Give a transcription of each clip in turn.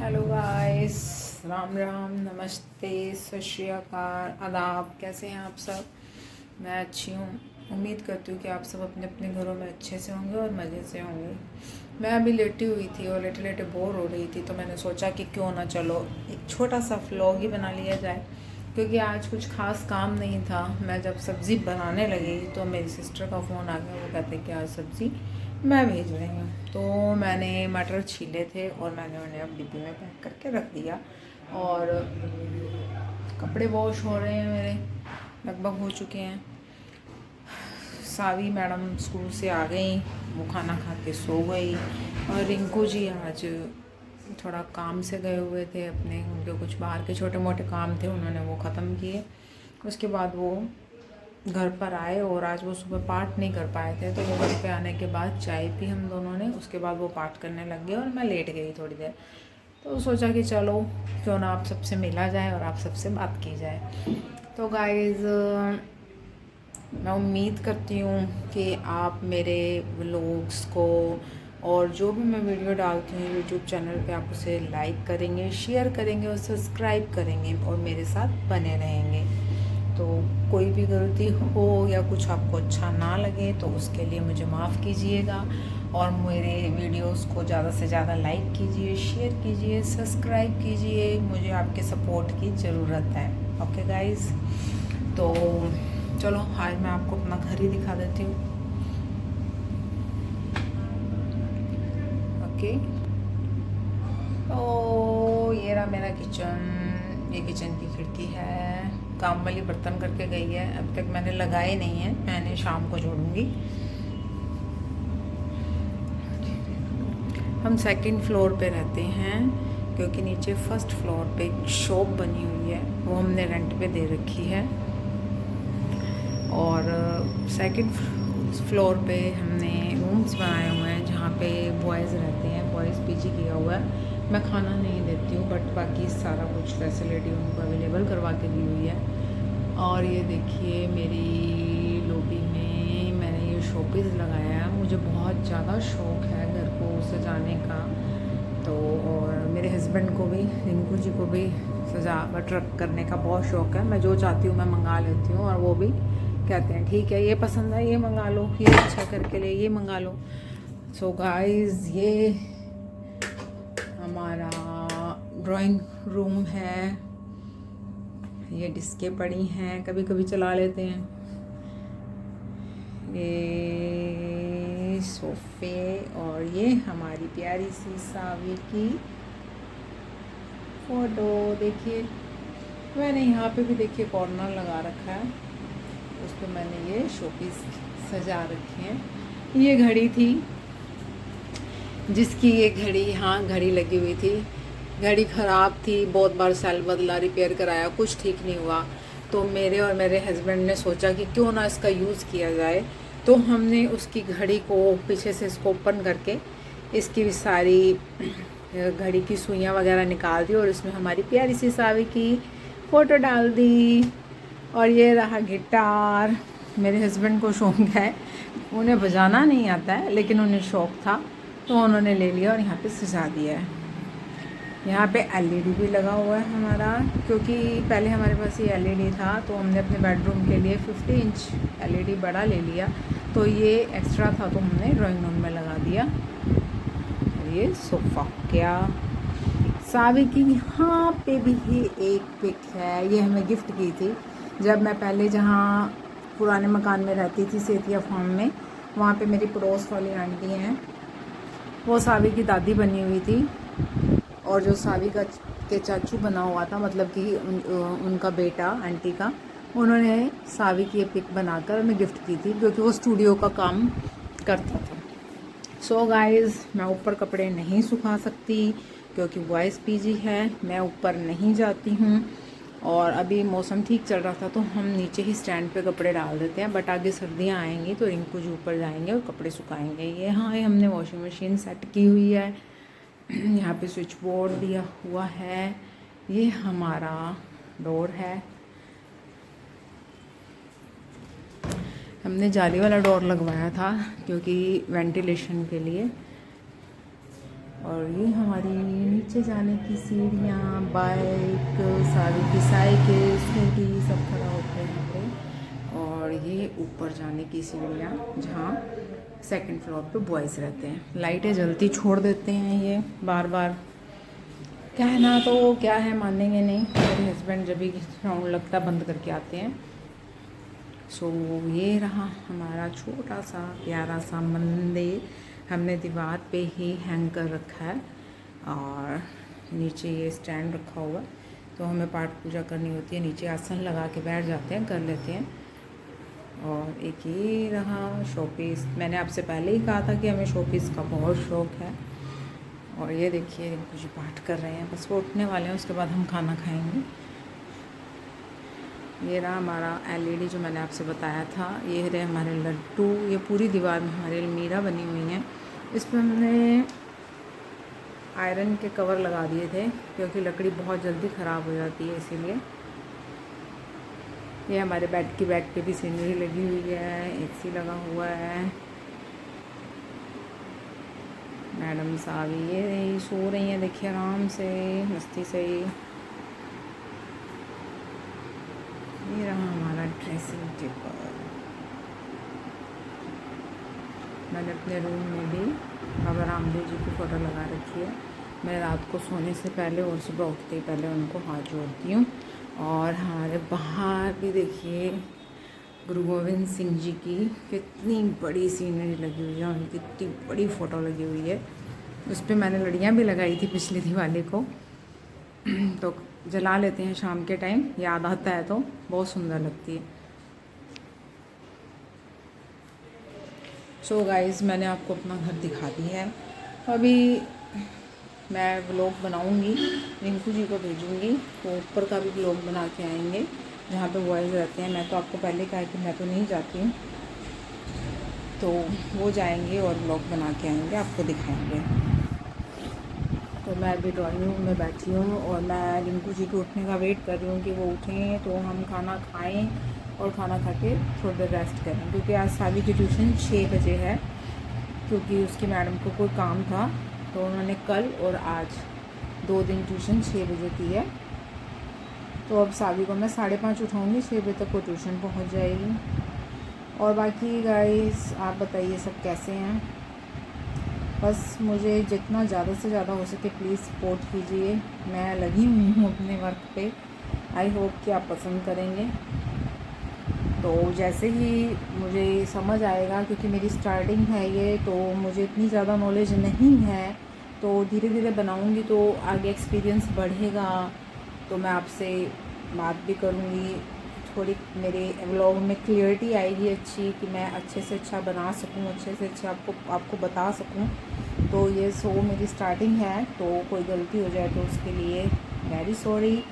Hello guys, Ram Ram, नमस्ते, सत श्री अकाल, आदाब। कैसे हैं आप सब? मैं अच्छी हूँ। उम्मीद करती हूँ कि आप सब अपने अपने घरों में अच्छे से होंगे और मज़े से होंगे। मैं अभी लेटी हुई थी और लेटे लेटे बोर हो रही थी, तो मैंने सोचा कि क्यों ना चलो एक छोटा सा व्लॉग ही बना लिया जाए, क्योंकि आज कुछ खास काम नहीं था। मैं जब सब्ज़ी बनाने लगी तो मेरी सिस्टर का फ़ोन आ गया। वो कहते कि आज सब्ज़ी मैं भेज रही हूँ। तो मैंने मटर छीले थे और मैंने उन्हें अब डिब्बी में पैक करके रख दिया। और कपड़े वॉश हो रहे हैं मेरे, लगभग हो चुके हैं। सावी मैडम स्कूल से आ गई, वो खाना खा के सो गई। और रिंकू जी आज थोड़ा काम से गए हुए थे अपने, उनके कुछ बाहर के छोटे मोटे काम थे, उन्होंने वो ख़त्म किए। उसके बाद वो घर पर आए और आज वो सुबह पाठ नहीं कर पाए थे, तो वो घर पे आने के बाद चाय पी हम दोनों ने। उसके बाद वो पाठ करने लग गए और मैं लेट गई थोड़ी देर। तो सोचा कि चलो क्यों ना आप सबसे मिला जाए और आप सबसे बात की जाए। तो गाइज़, मैं उम्मीद करती हूँ कि आप मेरे व्लॉग्स को और जो भी मैं वीडियो डालती हूँ यूट्यूब चैनल पे, आप उसे लाइक करेंगे, शेयर करेंगे और सब्सक्राइब करेंगे और मेरे साथ बने रहेंगे। तो कोई भी गलती हो या कुछ आपको अच्छा ना लगे तो उसके लिए मुझे माफ़ कीजिएगा। और मेरे वीडियोस को ज़्यादा से ज़्यादा लाइक कीजिए, शेयर कीजिए, सब्सक्राइब कीजिए। मुझे आपके सपोर्ट की ज़रूरत है। ओके गाइस, तो चलो आज मैं आपको अपना घर ही दिखा देती हूँ। ओके, तो ये रहा मेरा किचन। ये किचन की खिड़की है। काम वाली बर्तन करके गई है, अब तक मैंने लगाए नहीं है, मैंने शाम को जोड़ूंगी। हम सेकंड फ्लोर पे रहते हैं, क्योंकि नीचे फर्स्ट फ्लोर पे एक शॉप बनी हुई है, वो हमने रेंट पे दे रखी है। और सेकंड फ्लोर पे हमने रूम्स बनाए हुए हैं जहाँ पे बॉयज़ रहते हैं। बॉयज़ पीजी किया हुआ है। मैं खाना नहीं देती हूँ, बट बाकी सारा कुछ फैसिलिटी उनको अवेलेबल करवा के दी हुई है। और ये देखिए, मेरी लॉबी में मैंने ये शोपीस लगाया है। मुझे बहुत ज़्यादा शौक़ है घर को सजाने का। तो और मेरे हस्बैंड को भी, रिंकू जी को भी सजावट करने का बहुत शौक़ है। मैं जो चाहती हूँ मैं मंगा लेती हूँ, और वो भी कहते हैं ठीक है, ये पसंद है ये मंगा लो, ये अच्छा करके ले ये मंगा लो। सो गाइस, ये हमारा ड्राइंग रूम है। ये डिस्कें पड़ी हैं, कभी कभी चला लेते हैं। ये सोफे, और ये हमारी प्यारी सी सावी की फ़ोटो देखिए। मैंने यहाँ पे भी देखिए कॉर्नर लगा रखा है, उस पर मैंने ये शोपीस सजा रखे हैं। ये घड़ी थी जिसकी ये घड़ी यहाँ घड़ी लगी हुई थी। घड़ी ख़राब थी, बहुत बार सेल बदला, रिपेयर कराया, कुछ ठीक नहीं हुआ। तो मेरे और मेरे हस्बैंड ने सोचा कि क्यों ना इसका यूज़ किया जाए। तो हमने उसकी घड़ी को पीछे से इसको ओपन करके इसकी भी सारी घड़ी की सुइयाँ वगैरह निकाल दी और इसमें हमारी प्यारी सी सावी की फ़ोटो डाल दी। और ये रहा गिटार। मेरे हस्बैंड को शौक़ है, उन्हें बजाना नहीं आता है लेकिन उन्हें शौक़ था, तो उन्होंने ले लिया और यहाँ पे सजा दिया है। यहाँ पे एलईडी भी लगा हुआ है हमारा, क्योंकि पहले हमारे पास ये एलईडी था, तो हमने अपने बेडरूम के लिए 50 इंच एलईडी बड़ा ले लिया, तो ये एक्स्ट्रा था तो हमने ड्राइंग रूम में लगा दिया। और ये सोफ़ा, क्या सावी की यहाँ पे भी ये एक पिक है, ये हमें गिफ्ट की थी जब मैं पहले जहाँ पुराने मकान में रहती थी, सेतिया फार्म में। वहाँ पे मेरी पड़ोस वाली आंटी हैं, वो सावी की दादी बनी हुई थी, और जो सावी के चाचू बना हुआ था, मतलब कि उनका बेटा आंटी का, उन्होंने सावी की ये पिक बनाकर हमें गिफ्ट की थी, क्योंकि वो स्टूडियो का काम करता था। सो गाइज़, मैं ऊपर कपड़े नहीं सुखा सकती क्योंकि बॉयज़ पीजी है, मैं ऊपर नहीं जाती हूँ। और अभी मौसम ठीक चल रहा था तो हम नीचे ही स्टैंड पे कपड़े डाल देते हैं, बट आगे सर्दियाँ आएंगी तो रिंकू जी ऊपर जाएंगे और कपड़े सुखाएंगे। ये हाँ, ये हमने वॉशिंग मशीन सेट की हुई है। यहाँ पे स्विच बोर्ड दिया हुआ है। ये हमारा डोर है, हमने जाली वाला डोर लगवाया था क्योंकि वेंटिलेशन के लिए। और ये हमारी नीचे जाने की सीढ़ियाँ, बाइक, सारी की साइकिल, स्कूटी सब खड़ा होते हैं यहाँ पे। और ये ऊपर जाने की सीढ़ियाँ जहाँ सेकंड फ्लोर पे बॉयज़ रहते हैं। लाइटें जलती छोड़ देते हैं ये बार बार। कहना तो क्या है, मानेंगे नहीं। मेरे हस्बैंड जब भी साउंड लगता बंद करके आते हैं। सो ये रहा हमारा छोटा सा प्यारा सा मंदिर। हमने दीवार पे ही हैंग कर रखा है और नीचे ये स्टैंड रखा हुआ। तो हमें पाठ पूजा करनी होती है, नीचे आसन लगा के बैठ जाते हैं, कर लेते हैं। और एक ये रहा शोपीस। मैंने आपसे पहले ही कहा था कि हमें शोपीस का बहुत शौक़ है। और ये देखिए कुछ पाठ कर रहे हैं, बस वो उठने वाले हैं, उसके बाद हम खाना खाएंगे। ये रहा हमारा एलईडी जो मैंने आपसे बताया था। ये रहे हमारे लड्डू। ये पूरी दीवार में हमारी अलमीरा बनी हुई हैं। इस पर हमने आयरन के कवर लगा दिए थे क्योंकि लकड़ी बहुत जल्दी ख़राब हो जाती है, इसीलिए। ये हमारे बेड की बैक पे भी सीनरी लगी हुई है, एसी लगा हुआ है। मैडम साहब ये रही सो रही हैं, देखिए आराम से मस्ती से ही। ये रहा हमारा ड्रेसिंग टेबल। मैंने अपने रूम में भी बाबा रामदेव जी की फ़ोटो लगा रखी है। मैं रात को सोने से पहले और सुबह उठते ही पहले उनको हाथ जोड़ती हूँ। और हमारे बाहर भी देखिए गुरु गोविंद सिंह जी की कितनी बड़ी सीनरी लगी हुई है, उनकी कितनी बड़ी फ़ोटो लगी हुई है। उस पर मैंने लड़ियाँ भी लगाई थी पिछली दिवाली को। तो जला लेते हैं शाम के टाइम, याद आता है तो बहुत सुंदर लगती है। सो गाइस, मैंने आपको अपना घर दिखा दिया है। अभी मैं व्लॉग बनाऊंगी, रिंकू जी को भेजूंगी, तो ऊपर का भी व्लॉग बना के आएंगे जहाँ पे बॉयज़ रहते हैं। मैं तो आपको पहले कहा कि मैं तो नहीं जाती हूँ, तो वो जाएंगे और व्लॉग बना के आएंगे, आपको दिखाएंगे। तो मैं अभी ड्राइंग रूम में बैठी हूँ और मैं रिंकू जी के उठने का वेट कर रही हूँ कि वो उठें तो हम खाना खाएं और खाना खा के थोड़ी देर रेस्ट करें, क्योंकि आज सावी की ट्यूशन 6 बजे है, क्योंकि उसकी मैडम को कोई काम था। तो उन्होंने कल और आज 2 दिन ट्यूशन 6 बजे की है। तो अब सावी को मैं 5:30 उठाऊँगी, 6 बजे तक वो ट्यूशन पहुँच जाएगी। और बाकी गाइस आप बताइए सब कैसे हैं। बस मुझे जितना ज़्यादा से ज़्यादा हो सके प्लीज़ सपोर्ट कीजिए। मैं लगी हुई हूँ अपने वर्क पे। आई होप कि आप पसंद करेंगे। तो जैसे ही मुझे समझ आएगा, क्योंकि मेरी स्टार्टिंग है ये, तो मुझे इतनी ज़्यादा नॉलेज नहीं है, तो धीरे धीरे बनाऊँगी तो आगे एक्सपीरियंस बढ़ेगा। तो मैं आपसे बात भी करूँगी, थोड़ी मेरे व्लॉग में क्लियरिटी आएगी अच्छी, कि मैं अच्छे से अच्छा बना सकूँ, अच्छे से अच्छा आपको बता सकूँ। तो ये मेरी स्टार्टिंग है, तो कोई गलती हो जाए तो उसके लिए वेरी सॉरी।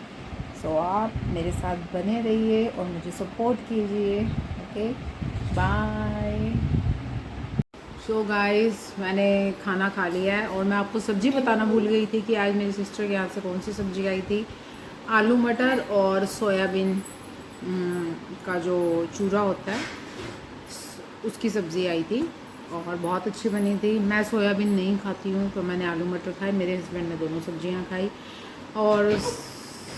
सो आप मेरे साथ बने रहिए और मुझे सपोर्ट कीजिए। Okay, bye. सो गाइस, मैंने खाना खा लिया है और मैं आपको सब्ज़ी बताना भूल गई थी कि आज मेरी सिस्टर के यहाँ से कौन सी सब्ज़ी आई थी। आलू मटर और सोयाबीन का जो चूरा होता है उसकी सब्ज़ी आई थी और बहुत अच्छी बनी थी। मैं सोयाबीन नहीं खाती हूँ, तो मैंने आलू मटर खाए, मेरे हस्बैंड ने दोनों सब्जियाँ खाई। और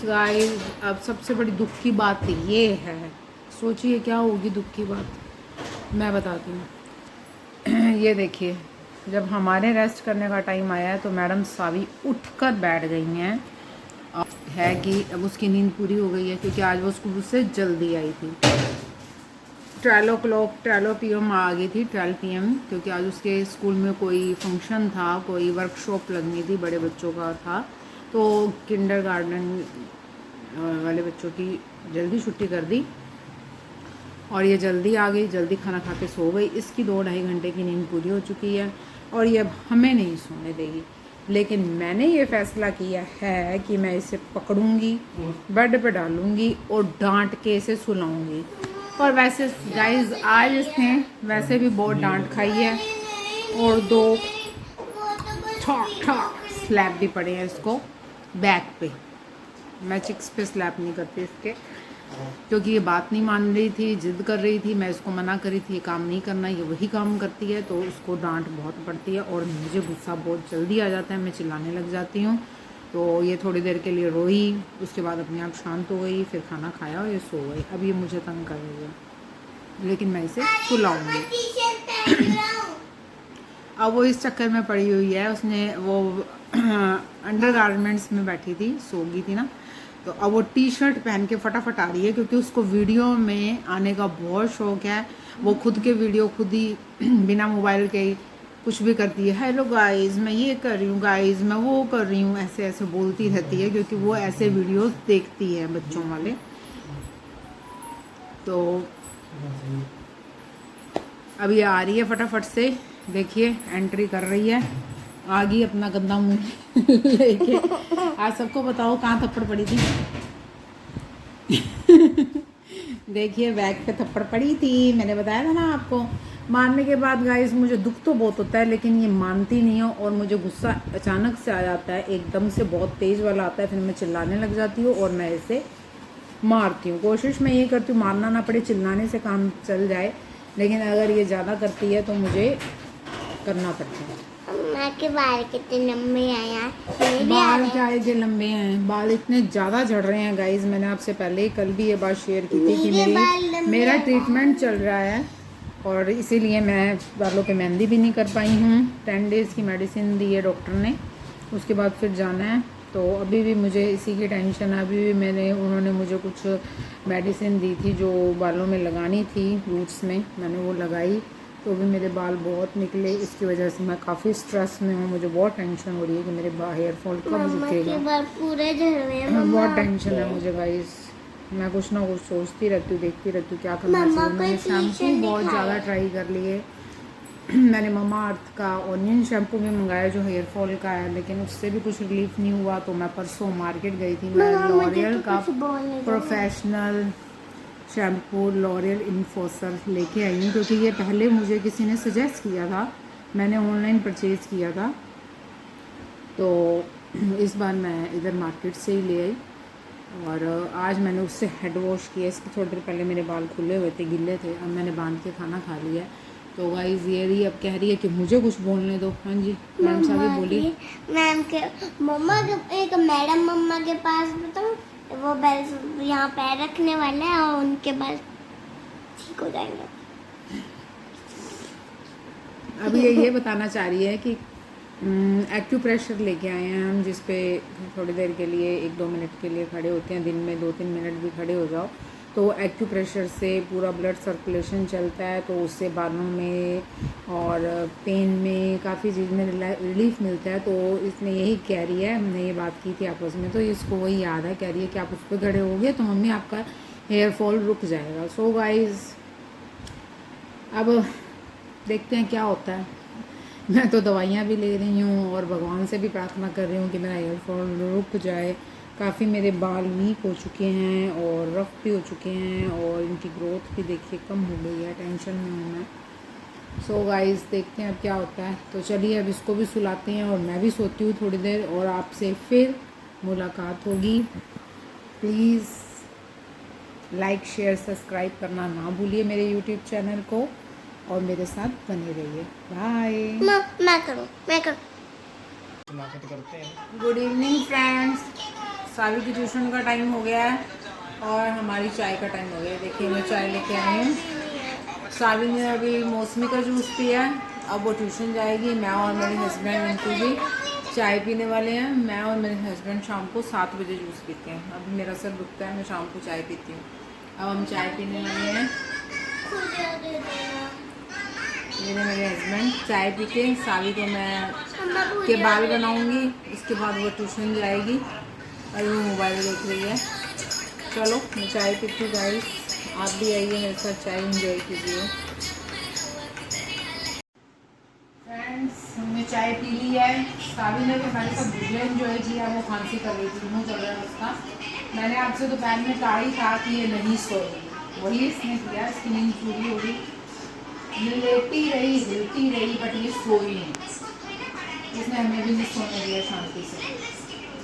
गाइस, अब सबसे बड़ी दुख की बात ये है, सोचिए क्या होगी दुख की बात, मैं बताती हूँ। ये देखिए, जब हमारे रेस्ट करने का टाइम आया है तो मैडम सावी उठकर बैठ गई हैं। है कि अब उसकी नींद पूरी हो गई है, क्योंकि आज वो स्कूल से जल्दी आई थी। 12 PM आ गई थी, 12 PM, क्योंकि आज उसके स्कूल में कोई फंक्शन था, कोई वर्कशॉप लगनी थी, बड़े बच्चों का था। तो किंडरगार्टन वाले बच्चों की जल्दी छुट्टी कर दी और ये जल्दी आ गई, जल्दी खाना खा के सो गई। इसकी 2-2.5 घंटे की नींद पूरी हो चुकी है और ये अब हमें नहीं सोने देगी। लेकिन मैंने ये फ़ैसला किया है कि मैं इसे पकड़ूंगी, बेड पे डालूंगी और डांट के इसे सुलाऊंगी। और वैसे गाइस, आज इसने वैसे भी बहुत डांट खाई है और 2 स्लैप भी पड़े हैं इसको बैक पे। मैं चिक्स पे स्लैप नहीं करती इसके, क्योंकि ये बात नहीं मान रही थी, जिद कर रही थी। मैं इसको मना करी थी, ये काम नहीं करना, ये वही काम करती है, तो उसको डांट बहुत पड़ती है और मुझे गुस्सा बहुत जल्दी आ जाता है, मैं चिल्लाने लग जाती हूँ। तो ये थोड़ी देर के लिए रोई, उसके बाद अपने आप शांत हो गई, फिर खाना खाया और ये सो गई। अब ये मुझे तंग कर रही है, लेकिन मैं इसे सुलाऊंगी। अब वो इस चक्कर में पड़ी हुई है, उसने वो अंडर गारमेंट्स में बैठी थी, सो गई थी ना, तो अब वो टी शर्ट पहन के फटाफट आ रही है, क्योंकि उसको वीडियो में आने का बहुत शौक है। वो खुद के वीडियो खुद ही बिना मोबाइल के ही कुछ भी करती है, हेलो गाइस मैं ये कर रही हूँ, गाइस मैं वो कर रही हूँ, ऐसे ऐसे बोलती रहती है, क्योंकि वो ऐसे वीडियोस देखती है बच्चों वाले। तो अब ये आ रही है फटाफट से, देखिए एंट्री कर रही है, आ गई अपना गंदा मुंह लेके। आज सबको बताओ कहाँ थप्पड़ पड़ी थी। देखिए बैग पे थप्पड़ पड़ी थी, मैंने बताया था ना आपको। मारने के बाद गाइस मुझे दुख तो बहुत होता है, लेकिन ये मानती नहीं है और मुझे गुस्सा अचानक से आ जाता है, एकदम से बहुत तेज़ वाला आता है, फिर मैं चिल्लाने लग जाती हूँ और मैं इसे मारती हूँ। कोशिश मैं ये करती हूँ मारना ना पड़े, चिल्लाने से काम चल जाए, लेकिन अगर ये ज़्यादा करती है तो मुझे करना पड़ता है। अम्मा के बाल कितने लंबे हैं यार। बाल क्या के लंबे हैं, बाल इतने ज़्यादा झड़ रहे हैं गाइज। मैंने आपसे पहले कल भी ये बात शेयर की थी कि मेरा ट्रीटमेंट चल रहा है और इसीलिए मैं बालों पे मेहंदी भी नहीं कर पाई हूँ। 10 डेज़ की मेडिसिन दी है डॉक्टर ने, उसके बाद फिर जाना है। तो अभी भी मुझे इसी की टेंशन है। अभी भी उन्होंने मुझे कुछ मेडिसिन दी थी जो बालों में लगानी थी, रूट्स में, मैंने वो लगाई, तो भी मेरे बाल बहुत निकले। इसकी वजह से मैं काफ़ी स्ट्रेस में हूँ, मुझे बहुत टेंशन हो रही है कि मेरे हेयर फॉल कब रुकेगा। बाल पूरे झड़ रहे हैं, बहुत टेंशन है मुझे गाइस। मैं कुछ ना कुछ सोचती रहती हूँ, देखती रहती हूँ क्या करना चाहिए। मैंने शैम्पू बहुत ज़्यादा ट्राई कर लिए। मैंने ममा अर्थ का ऑनियन शैम्पू भी मंगाया जो हेयर फॉल का है, लेकिन उससे भी कुछ रिलीफ नहीं हुआ। तो मैं परसों मार्केट गई थी, मैं लॉरियल का प्रोफेशनल शैम्पू लॉरियल इन्फोसर लेके आई हूँ, क्योंकि ये पहले मुझे किसी ने सजेस्ट किया था, मैंने ऑनलाइन परचेज़ किया था। तो इस बार मैं इधर मार्केट से ही ले आई और आज मैंने उससे हेड वॉश किया। इसके थोड़ी देर पहले मेरे बाल खुले हुए थे, गिले थे, अब मैंने बांध के खाना खा लिया। तो गाइस ये रही, अब कह रही है कि मुझे कुछ बोलने दो। हाँ जी मैम साहब बोलिए। मैम के मम्मा के एक मैडम मम्मा के पास बताऊँ, वो बेल्ट यहाँ पैर रखने वाले हैं और उनके बाल ठीक हो जाएंगे। अब ये बताना चाह रही है कि एक्यूप्रेशर लेके आए हैं हम, जिस पे थोड़ी देर के लिए 1-2 मिनट के लिए खड़े होते हैं, दिन में 2-3 मिनट भी खड़े हो जाओ तो एक्यूप्रेशर से पूरा ब्लड सर्कुलेशन चलता है, तो उससे बालों में और पेन में काफ़ी चीज़ में रिलीफ मिलता है। तो इसने यही कह रही है, हमने ये बात की थी आपस में, तो इसको वही याद है, कह रही है कि आप उस पर खड़े हो गए तो मम्मी आपका हेयर फॉल रुक जाएगा। सो गाइज अब देखते हैं क्या होता है। मैं तो दवाइयाँ भी ले रही हूँ और भगवान से भी प्रार्थना कर रही हूँ कि मेरा हेयर फॉल रुक जाए। काफ़ी मेरे बाल वीक हो चुके हैं और रफ भी हो चुके हैं और इनकी ग्रोथ भी देखिए कम हो गई है, टेंशन में हूँ मैं। सो गाइस देखते हैं अब क्या होता है। तो चलिए अब इसको भी सुलाते हैं और मैं भी सोती हूँ थोड़ी देर और आपसे फिर मुलाकात होगी। प्लीज़ लाइक शेयर सब्सक्राइब करना ना भूलिए मेरे यूट्यूब चैनल को और मेरे साथ बने रहिए। बाय। मैं करूँ गुड इवनिंग फ्रेंड्स। सावी की ट्यूशन का टाइम हो गया है और हमारी चाय का टाइम हो गया है। देखिए मैं चाय लेके आई हूँ। सावी ने अभी मौसमी का जूस पिया है, अब वो ट्यूशन जाएगी। मैं और मेरे हस्बैंड उनको भी चाय पीने वाले हैं। मैं और मेरे हस्बैंड शाम को 7 बजे जूस पीते हैं। अभी मेरा सर दुखता है, मैं शाम को चाय पीती हूँ। अब हम चाय पीने वाले हैं। ये मेरे हस्बैंड चाय पी के सावी को मैं के बाल बनाऊंगी, इसके बाद वो ट्यूशन जाएगी। अभी वो मोबाइल देख रही है। चलो मैं चाय पीती हूँ गाइस, आप भी आइए मेरे साथ चाय एंजॉय कीजिए। फ्रेंड्स हमने चाय पी ली है। सावी ने भी हमारे साथ वीडियो एंजॉय किया, वो खांसी कर रही थी, मुँह चल रहा है उसका। मैंने आपसे दोपहर में कहा ही था कि ये नहीं सोएगी, वही इसने किया, इसकी नींद पूरी हो गई। ये लेटी रही हिलती रही बट ये सोई नहीं, इसने हमें भी नहीं सोने दिया शांति से।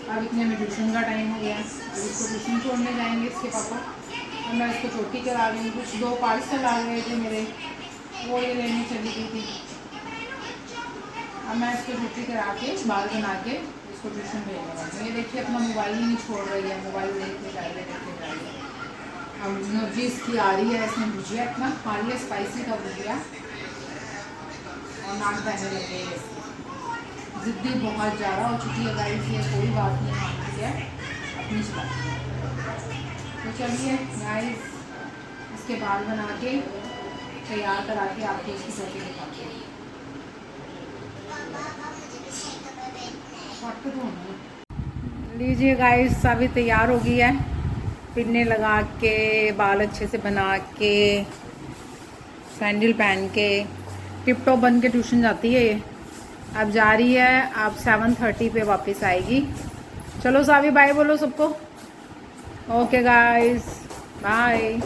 अब इतने में ट्यूशन का टाइम हो गया, अब इसको ट्यूशन छोड़ने जाएंगे इसके पापा। अब मैं इसको चोटी करा रही हूँ। कुछ 2 पार्सल आ गए थे मेरे, वो ये लेने चली गई थी। अब मैं इसको चोटी करा के बाल बना के इसको ट्यूशन भेजने वाली हूँ। ये देखिए अपना मोबाइल ही नहीं छोड़ रही है, मोबाइल देखते जाइए देखते जाइए। अब एनर्जी इसकी आ रही है, इसमें भुजिया इतना खा लिया स्पाइसी का भुजिया और नाक बहने लगे हैं इसकी। ज़िद्दी बहुत ज़्यादा हो चुकी है गाइस, ये कोई बात नहीं मानती है अपनी चलाती है। तो चलिए गाइस इसके बाल बना के तैयार करा के आपको इसकी रोटी दिखाते हैं। लीजिए गाइस अभी तैयार हो गई है, पिन्ने लगा के बाल अच्छे से बना के सैंडल पहन के टिप टॉप बन के ट्यूशन जाती है ये। अब जा रही है, अब 7:30 पे वापस आएगी। चलो सावी बाय बोलो सबको। Okay guys bye.